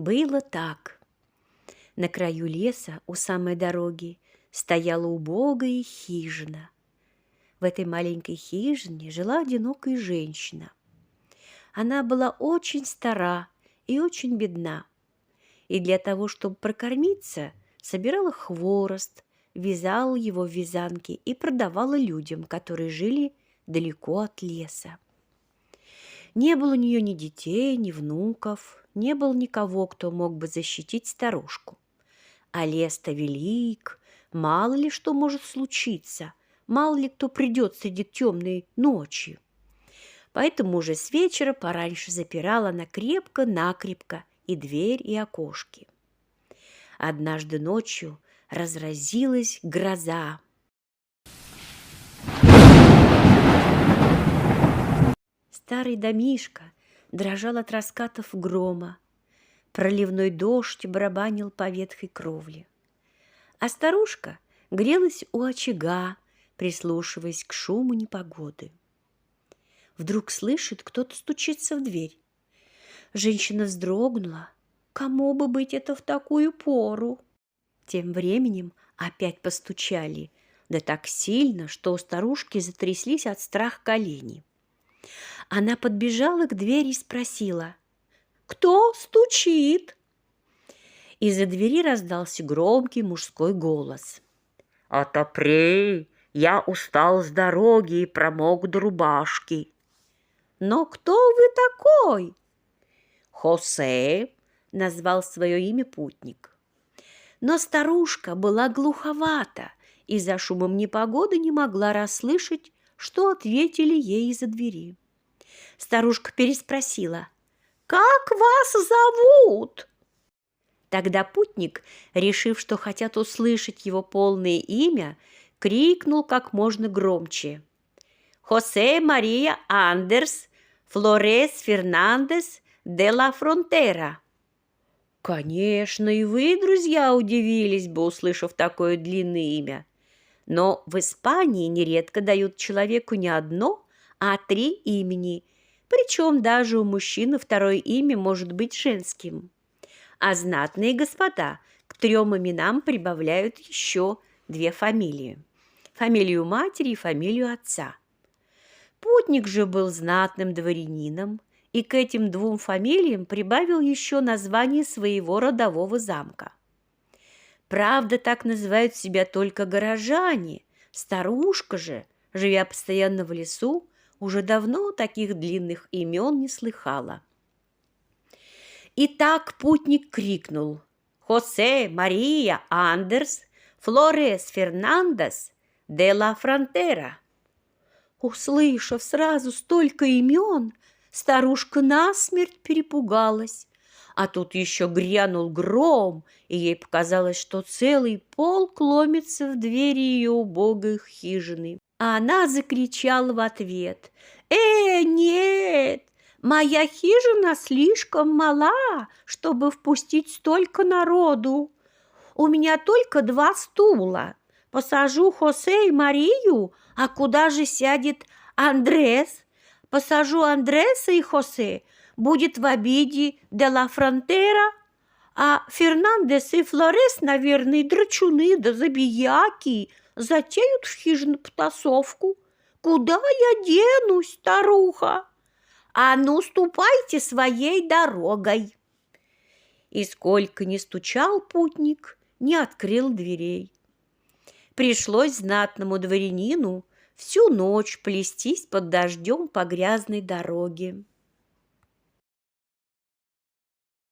Было так. На краю леса у самой дороги стояла убогая хижина. В этой маленькой хижине жила одинокая женщина. Она была очень стара и очень бедна. И для того, чтобы прокормиться, собирала хворост, вязала его в вязанки и продавала людям, которые жили далеко от леса. Не было у нее ни детей, ни внуков, не было никого, кто мог бы защитить старушку. А лес-то велик, мало ли что может случиться, мало ли кто придет среди темной ночи. Поэтому уже с вечера пораньше запирала она крепко-накрепко и дверь, и окошки. Однажды ночью разразилась гроза. Старый домишко дрожал от раскатов грома. Проливной дождь барабанил по ветхой кровле. А старушка грелась у очага, прислушиваясь к шуму непогоды. Вдруг слышит, кто-то стучится в дверь. Женщина вздрогнула. Кому бы быть это в такую пору? Тем временем опять постучали, да так сильно, что у старушки затряслись от страха колени. Она подбежала к двери и спросила: «Кто стучит?» Из-за двери раздался громкий мужской голос: «Отопри, я устал с дороги и промок до рубашки». «Но кто вы такой?» «Хосе», — назвал свое имя путник. Но старушка была глуховата и за шумом непогоды не могла расслышать, что ответили ей из-за двери. Старушка переспросила: «Как вас зовут?» Тогда путник, решив, что хотят услышать его полное имя, крикнул как можно громче: «Хосе Мария Андерс Флорес Фернандес де ла Фронтера». Конечно, и вы, друзья, удивились бы, услышав такое длинное имя. Но в Испании нередко дают человеку не одно, а 3 имени, причем даже у мужчины второе имя может быть женским. А знатные господа к 3 именам прибавляют еще 2 фамилии. Фамилию матери и фамилию отца. Путник же был знатным дворянином и к этим 2 фамилиям прибавил еще название своего родового замка. Правда, так называют себя только горожане. Старушка же, живя постоянно в лесу, уже давно таких длинных имен не слыхала. И так путник крикнул: «Хосе Мария Андерс Флорес Фернандес де ла Фронтера». Услышав сразу столько имен, старушка насмерть перепугалась. А тут еще грянул гром, и ей показалось, что целый полк ломится в двери ее убогой хижины. А она закричала в ответ: нет! Моя хижина слишком мала, чтобы впустить столько народу. У меня только 2 стула. Посажу Хосе и Марию, а куда же сядет Андрес? Посажу Андреса и Хосе, будет в обиде де ла Фронтера, а Фернандес и Флорес, наверное, драчуны да забияки, затеют в хижине потасовку. Куда я денусь, старуха? А ну, ступайте своей дорогой». И сколько ни стучал путник, не открыл дверей. Пришлось знатному дворянину всю ночь плестись под дождем по грязной дороге.